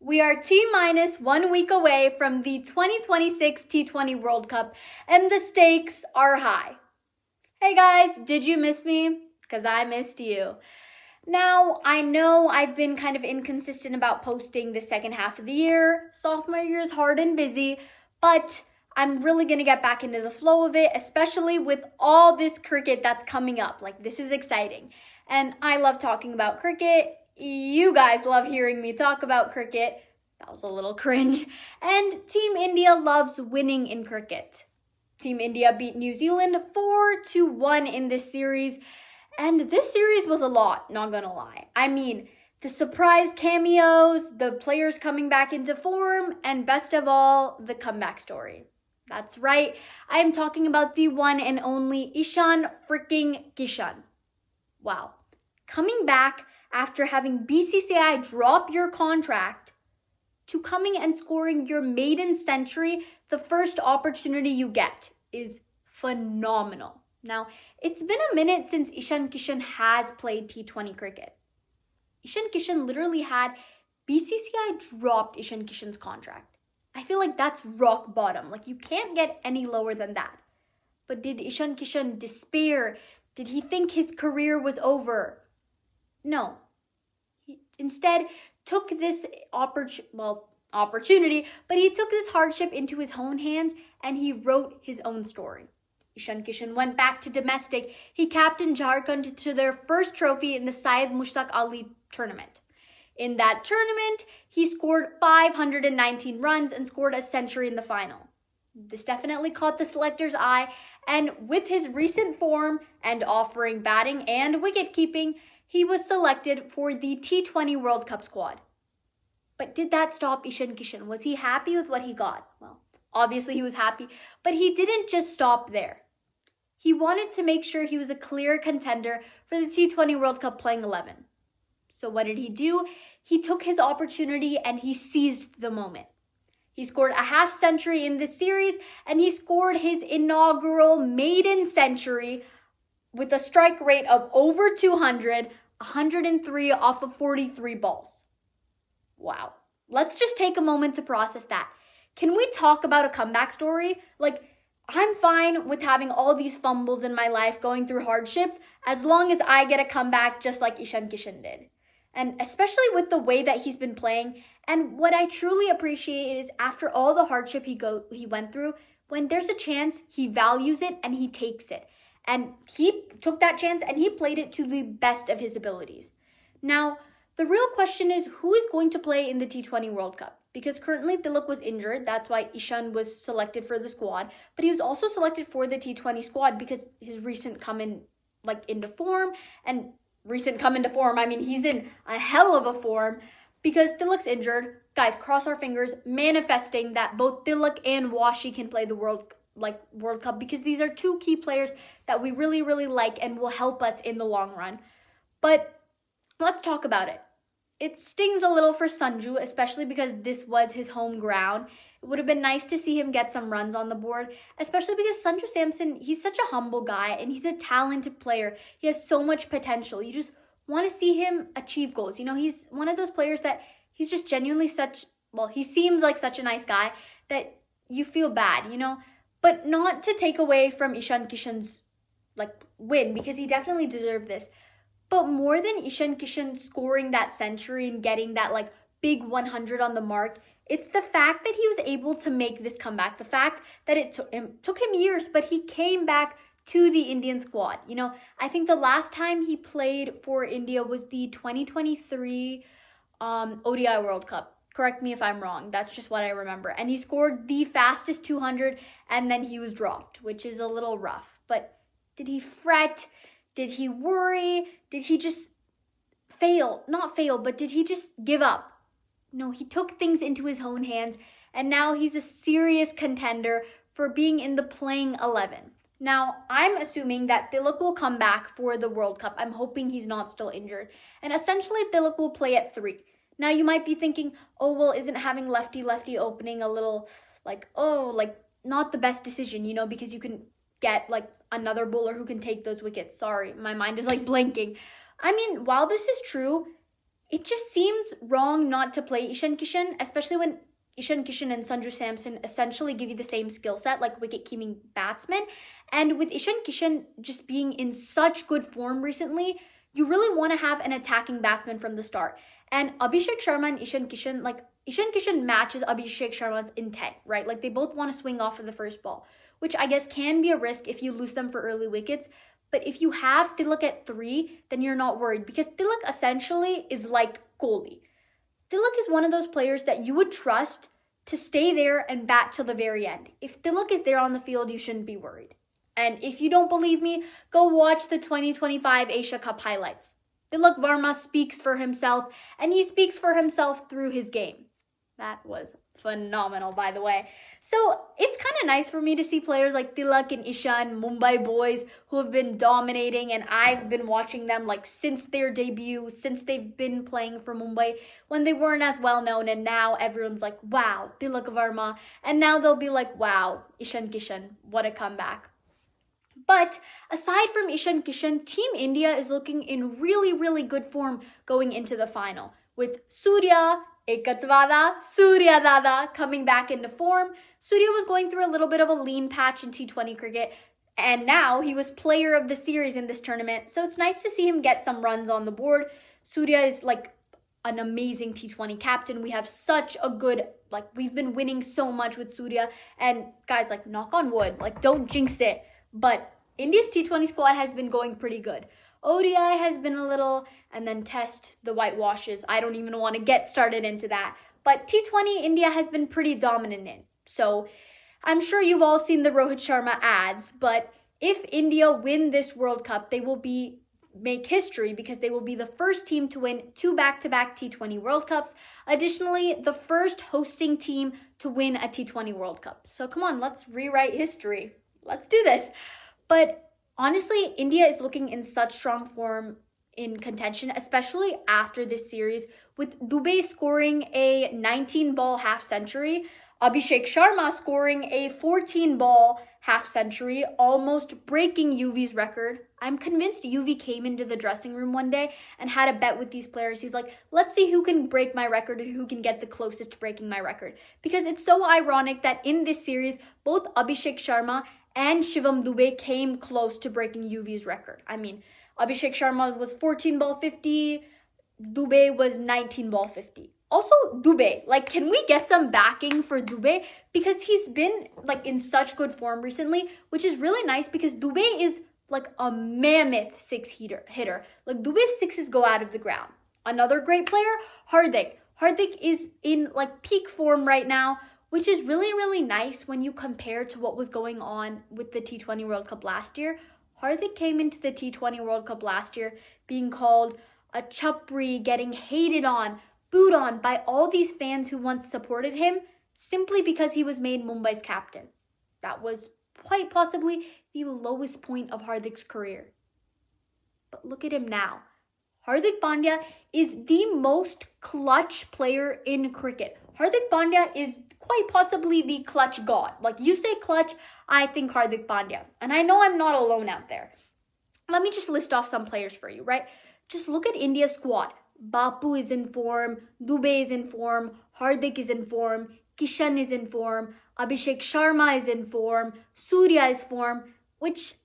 We are T-minus 1 week away from the 2026 T20 World Cup, and the stakes are high. Hey guys, did you miss me? Because I missed you. Now, I know I've been kind of inconsistent about posting the second half of the year. Sophomore year is hard and busy, but I'm really going to get back into the flow of it, especially with all this cricket that's coming up. Like, this is exciting. And I love talking about cricket. You guys love hearing me talk about cricket. That was a little cringe. And Team India loves winning in cricket. Team India beat New Zealand 4-1 in this series. And this series was a lot, not gonna lie. I mean, the surprise cameos, the players coming back into form, and best of all, the comeback story. That's right, I am talking about the one and only Ishan freaking KISHAN. Wow. Coming back after having BCCI drop your contract to coming and scoring your maiden century, the first opportunity you get, is phenomenal. Now, it's been a minute since Ishan KISHAN has played T20 cricket. Ishan KISHAN literally had BCCI dropped Ishan KISHAN's contract. I feel like that's rock bottom. Like, you can't get any lower than that. But did Ishan KISHAN despair? Did he think his career was over? No. He instead took this opportunity, but he took this hardship into his own hands and he wrote his own story. Ishan KISHAN went back to domestic. He captained Jharkhand to their first trophy in the Syed Mushtaq Ali tournament. In that tournament, he scored 519 runs and scored a century in the final. This definitely caught the selector's eye, and with his recent form and offering batting and wicket-keeping, he was selected for the T20 World Cup squad. But did that stop Ishan KISHAN? Was he happy with what he got? Well, obviously he was happy, but he didn't just stop there. He wanted to make sure he was a clear contender for the T20 World Cup playing 11. So what did he do? He took his opportunity and he seized the moment. He scored a half century in this series and he scored his inaugural maiden century with a strike rate of over 200, 103 off of 43 balls. Wow. Let's just take a moment to process that. Can we talk about a comeback story? Like, I'm fine with having all these fumbles in my life, going through hardships, as long as I get a comeback just like Ishan KISHAN did. And especially with the way that he's been playing. And what I truly appreciate is after all the hardship he went through, when there's a chance, he values it and he takes it. And he took that chance and he played it to the best of his abilities. Now, the real question is, who is going to play in the T20 World Cup? Because currently Tilak was injured. That's why Ishan was selected for the squad. But he was also selected for the T20 squad because his recent come into form. And recent come into form, I mean, he's in a hell of a form because Tilak's injured. Guys, cross our fingers, manifesting that both Tilak and Washi can play the World Cup, because these are two key players that we really, really like and will help us in the long run. But let's talk about it. It stings a little for Sanju, especially because this was his home ground. It would have been nice to see him get some runs on the board, especially because Sanju Samson, he's such a humble guy and he's a talented player. He has so much potential. You just want to see him achieve goals. You know, he's one of those players that he's just genuinely he seems like such a nice guy that you feel bad, you know? But not to take away from Ishan KISHAN's win, because he definitely deserved this. But more than Ishan KISHAN scoring that century and getting that big 100 on the mark, it's the fact that he was able to make this comeback. The fact that it took him years, but he came back to the Indian squad. You know, I think the last time he played for India was the 2023 ODI World Cup. Correct me if I'm wrong. That's just what I remember. And he scored the fastest 200 and then he was dropped, which is a little rough. But did he fret? Did he worry? Did he just not fail, but did he just give up? No, he took things into his own hands, and now he's a serious contender for being in the playing 11. Now, I'm assuming that Tilak will come back for the World Cup. I'm hoping he's not still injured. And essentially, Tilak will play at 3. Now, you might be thinking, oh, well, isn't having lefty-lefty opening a little, not the best decision, you know, because you can get another bowler who can take those wickets. Sorry, my mind is blanking. I mean, while this is true, it just seems wrong not to play Ishan Kishan, especially when Ishan Kishan and Sanju Samson essentially give you the same skill set, like wicket-keeping batsmen. And with Ishan Kishan just being in such good form recently, you really want to have an attacking batsman from the start. And Abhishek Sharma and Ishan Kishan, like Ishan Kishan matches Abhishek Sharma's intent, right? Like they both want to swing off of the first ball, which I guess can be a risk if you lose them for early wickets. But if you have Tilak at 3, then you're not worried because Tilak essentially is like Kohli. Tilak is one of those players that you would trust to stay there and bat till the very end. If Tilak is there on the field, you shouldn't be worried. And if you don't believe me, go watch the 2025 Asia Cup highlights. Tilak Varma speaks for himself, and he speaks for himself through his game. That was phenomenal, by the way. So it's kind of nice for me to see players like Tilak and Ishan, Mumbai boys, who have been dominating, and I've been watching them like since their debut, since they've been playing for Mumbai, when they weren't as well known, and now everyone's like, wow, Tilak Varma, and now they'll be like, wow, Ishan Kishan, what a comeback. But aside from Ishan Kishan, Team India is looking in really, really good form going into the final, with Surya, Ekatsvada, Surya Dada coming back into form. Surya was going through a little bit of a lean patch in T20 cricket, and now he was player of the series in this tournament. So it's nice to see him get some runs on the board. Surya is like an amazing T20 captain. We have such a good, like we've been winning so much with Surya. And guys, like knock on wood, like don't jinx it. But India's T20 squad has been going pretty good. ODI has been a little, and then Test, the whitewashes. I don't even want to get started into that. But T20 India has been pretty dominant in. So I'm sure you've all seen the Rohit Sharma ads, but if India win this World Cup, they will make history because they will be the first team to win 2 back-to-back T20 World Cups. Additionally, the first hosting team to win a T20 World Cup. So come on, let's rewrite history. Let's do this. But honestly, India is looking in such strong form in contention, especially after this series, with Dubey scoring a 19-ball half-century, Abhishek Sharma scoring a 14-ball half-century, almost breaking Yuvi's record. I'm convinced Yuvi came into the dressing room one day and had a bet with these players. He's like, let's see who can break my record or who can get the closest to breaking my record. Because it's so ironic that in this series, both Abhishek Sharma and Shivam Dubey came close to breaking Yuvi's record. I mean, Abhishek Sharma was 14-ball 50, Dubey was 19-ball 50. Also, Dubey, like, can we get some backing for Dubey? Because he's been, like, in such good form recently, which is really nice because Dubey is, like, a mammoth hitter. Like, Dubey's sixes go out of the ground. Another great player, Hardik. Hardik is in, like, peak form right now, which is really, really nice when you compare to what was going on with the T20 World Cup last year. Hardik came into the T20 World Cup last year being called a chapri, getting hated on, booed on by all these fans who once supported him simply because he was made Mumbai's captain. That was quite possibly the lowest point of Hardik's career. But look at him now. Hardik Pandya is the most clutch player in cricket. Hardik Pandya is quite possibly the clutch god. Like, you say clutch, I think Hardik Pandya. And I know I'm not alone out there. Let me just list off some players for you, right? Just look at India's squad. Bapu is in form, Dubey is in form, Hardik is in form, Kishan is in form, Abhishek Sharma is in form, Surya is form, which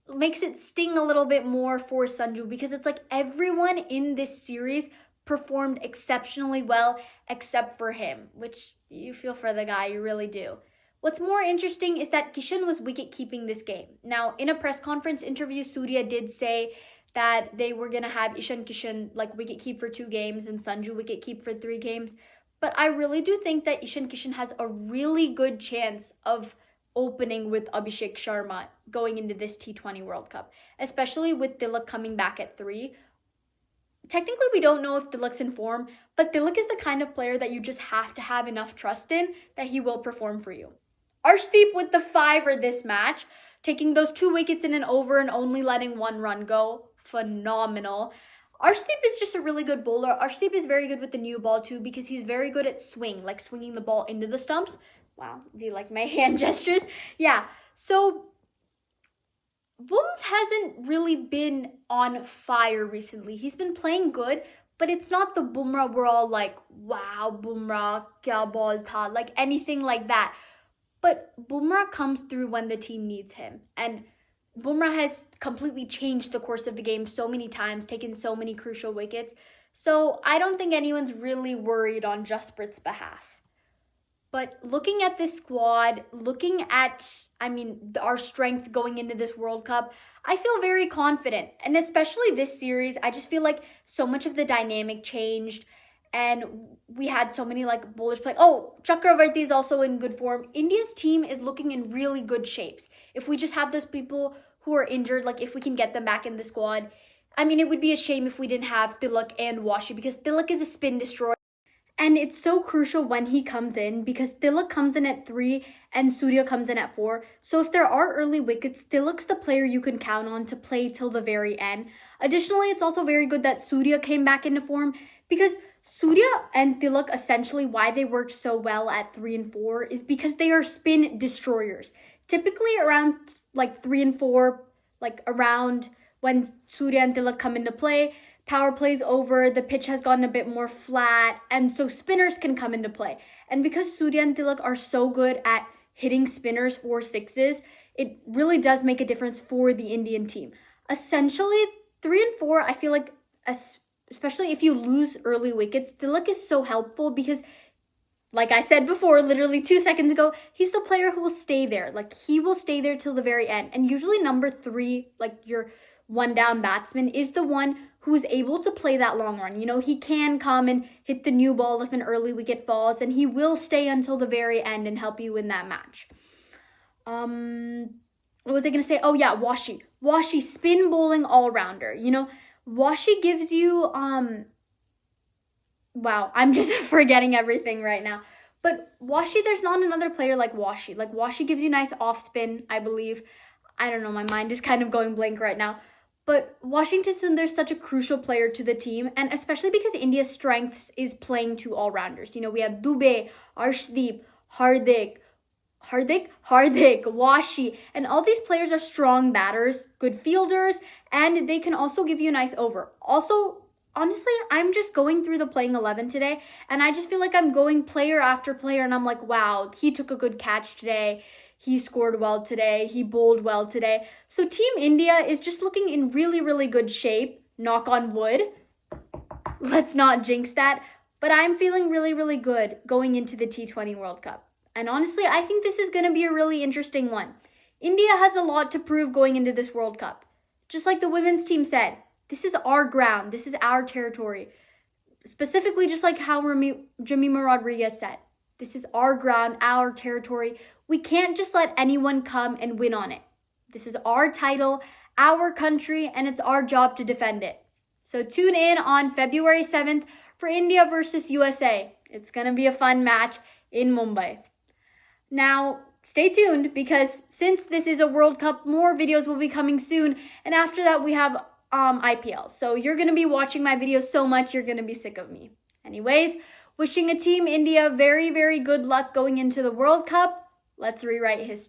makes it sting a little bit more for Sanju because it's like everyone in this series performed exceptionally well except for him, which you feel for the guy, you really do. What's more interesting is that Kishan was wicket-keeping this game. Now, in a press conference interview, Surya did say that they were going to have Ishan Kishan like wicket-keep for 2 games and Sanju wicket-keep for 3 games. But I really do think that Ishan Kishan has a really good chance of opening with Abhishek Sharma going into this T20 World Cup, especially with Tilak coming back at 3. Technically, we don't know if Tilak's in form, but Tilak is the kind of player that you just have to have enough trust in that he will perform for you. Arshdeep with the 5 this match, taking those 2 wickets in an over and only letting 1 run go. Phenomenal. Arshdeep is just a really good bowler. Arshdeep is very good with the new ball too because he's very good at swing, like swinging the ball into the stumps. Wow, do you like my hand gestures? Yeah, so Booms hasn't really been on fire recently. He's been playing good, But it's not the Bumrah we're all like, wow, Bumrah, kya ball tha, like anything like that. But Bumrah comes through when the team needs him. And Bumrah has completely changed the course of the game so many times, taken so many crucial wickets. So I don't think anyone's really worried on Jasprit's behalf. But looking at this squad, looking at, our strength going into this World Cup, I feel very confident. And especially this series, I just feel like so much of the dynamic changed. And we had so many like bullish play. Oh, Chakravarti is also in good form. India's team is looking in really good shapes. If we just have those people who are injured, like if we can get them back in the squad, it would be a shame if we didn't have Tilak and Washi, because Tilak is a spin destroyer. And it's so crucial when he comes in, because Tilak comes in at 3 and Surya comes in at 4. So if there are early wickets, Tilak's the player you can count on to play till the very end. Additionally, it's also very good that Surya came back into form, because Surya and Tilak, essentially why they work so well at 3 and 4 is because they are spin destroyers. Typically around like 3 and 4, like around when Surya and Tilak come into play, power plays over, the pitch has gotten a bit more flat, and so spinners can come into play. And because Surya and Tilak are so good at hitting spinners for sixes, it really does make a difference for the Indian team. Essentially, 3 and 4, I feel like, especially if you lose early wickets, Tilak is so helpful because, like I said before, literally 2 seconds ago, he's the player who will stay there. Like, he will stay there till the very end. And usually number 3, like your one down batsman, is the one who is able to play that long run. He can come and hit the new ball if an early wicket falls, and he will stay until the very end and help you win that match. What was I going to say? Oh yeah, Washi. Washi, spin bowling all-rounder. Washi gives you, wow, I'm just forgetting everything right now. But Washi, there's not another player like Washi. Like, Washi gives you nice off-spin, I believe. I don't know, my mind is kind of going blank right now. But Washington Sundar's such a crucial player to the team, and especially because India's strengths is playing two all-rounders. We have Dubey, Arshdeep, Hardik, Washi, and all these players are strong batters, good fielders, and they can also give you a nice over. Also, honestly, I'm just going through the playing 11 today, and I just feel like I'm going player after player, and I'm like, wow, he took a good catch today. He scored well today. He bowled well today. So Team India is just looking in really, really good shape. Knock on wood. Let's not jinx that. But I'm feeling really, really good going into the T20 World Cup. And honestly, I think this is going to be a really interesting one. India has a lot to prove going into this World Cup. Just like the women's team said, this is our ground. This is our territory. Specifically, just like how Jemima Rodriguez said, this is our ground, our territory. We can't just let anyone come and win on it. This is our title, our country, and it's our job to defend it. So tune in on February 7th for India versus USA. It's going to be a fun match in Mumbai. Now, stay tuned, because since this is a World Cup, more videos will be coming soon. And after that, we have IPL. So you're going to be watching my videos so much, you're going to be sick of me. Anyways, wishing a Team India very, very good luck going into the World Cup. Let's rewrite history.